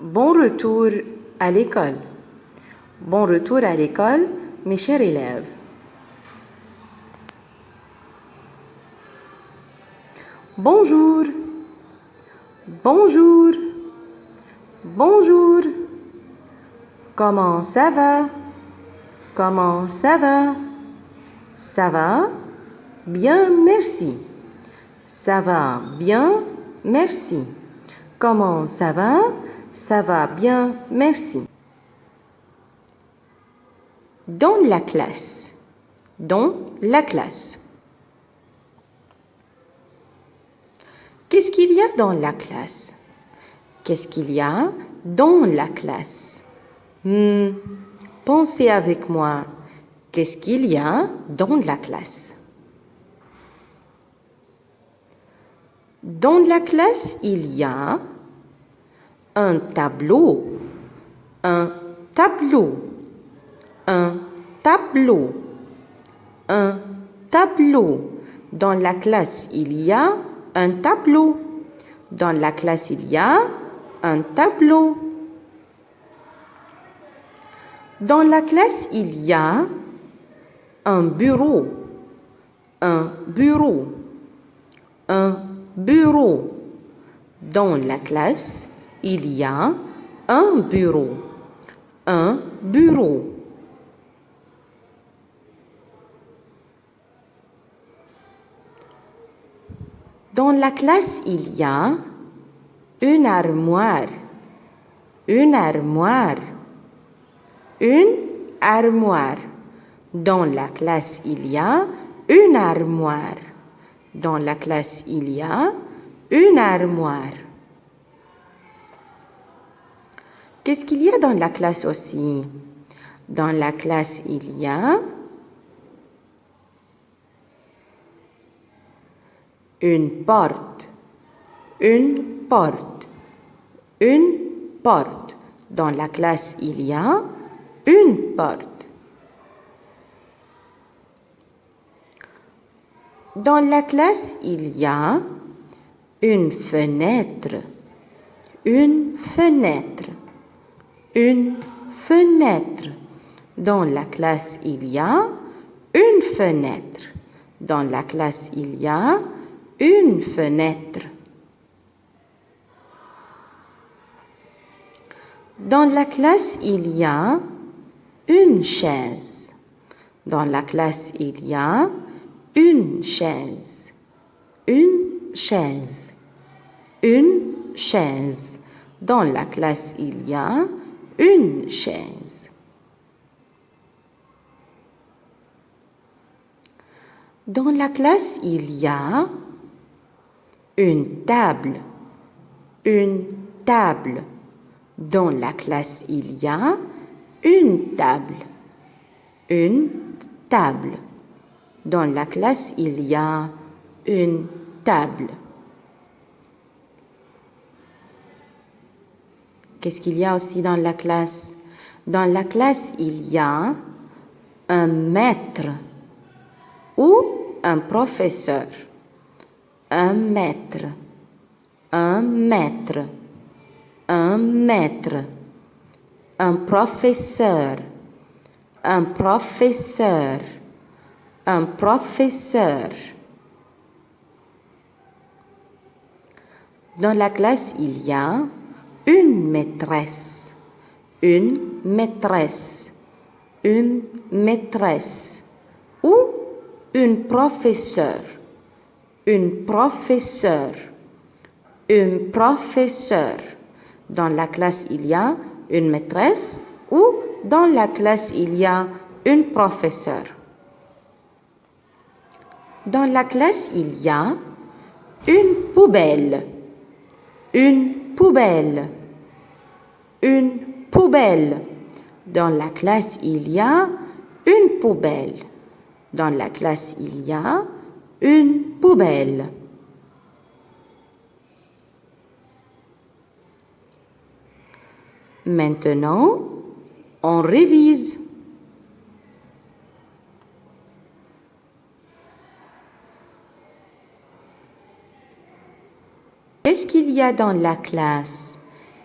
Bon retour à l'école. Bon retour à l'école, mes chers élèves. Bonjour. Bonjour. Bonjour. Comment ça va? Comment ça va? Ça va? Bien, merci. Ça va bien, merci. Comment ça va? Ça va bien, merci. Dans la classe. Dans la classe. Qu'est-ce qu'il y a dans la classe? Qu'est-ce qu'il y a dans la classe? Pensez avec moi. Qu'est-ce qu'il y a dans la classe? Dans la classe, il y a un tableau, un tableau, un tableau, un tableau. Dans la classe, il y a un tableau. Dans la classe, il y a un tableau. Dans la classe, il y a un bureau, un bureau, un bureau. Dans la classe, il y a un bureau, un bureau. Dans la classe, il y a une armoire, une armoire, une armoire. Dans la classe, il y a une armoire. Dans la classe, il y a une armoire. Qu'est-ce qu'il y a dans la classe aussi? Dans la classe, il y a une porte, une porte, une porte. Dans la classe, il y a une porte. Dans la classe, il y a une fenêtre, une fenêtre, une fenêtre. Dans la classe, il y a une fenêtre. Dans la classe, il y a une fenêtre. Dans la classe, il y a une chaise. Dans la classe, il y a une chaise. Une chaise. Une chaise. Dans la classe, il y a une chaise. Dans la classe, il y a une table. Une table. Dans la classe, il y a une table. Une table. Dans la classe, il y a une table. Qu'est-ce qu'il y a aussi dans la classe? Dans la classe, il y a un maître ou un professeur. Un maître. Un maître. Un maître. Un professeur. Un professeur. Un professeur. Dans la classe, il y a une maîtresse, une maîtresse, une maîtresse ou une professeure, une professeure, une professeure. Dans la classe, il y a une maîtresse ou dans la classe, il y a une professeure. Dans la classe, il y a une poubelle, une poubelle, une poubelle. Dans la classe, il y a une poubelle. Dans la classe, il y a une poubelle. Maintenant, on révise. Qu'est-ce qu'il y a dans la classe?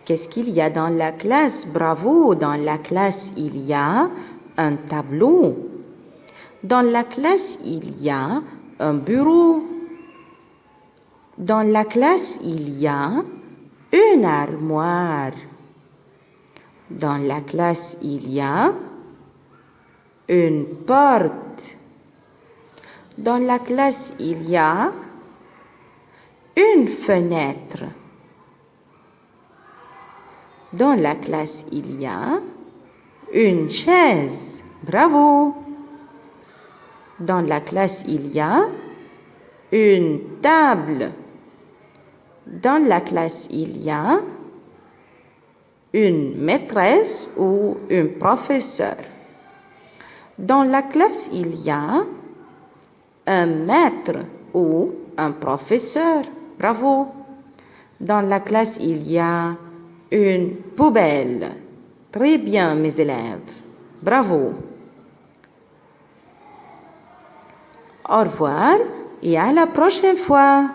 Qu'est-ce qu'il y a dans la classe? Bravo, dans la classe, il y a un tableau. Dans la classe, il y a un bureau. Dans la classe, il y a une armoire. Dans la classe, il y a une porte. Dans la classe, il y a une fenêtre. Dans la classe, il y a une chaise. Bravo. Dans la classe, il y a une table. Dans la classe, il y a une maîtresse ou un professeur. Dans la classe, il y a un maître ou un professeur. Bravo. Dans la classe, il y a une poubelle. Très bien, mes élèves. Bravo. Au revoir et à la prochaine fois.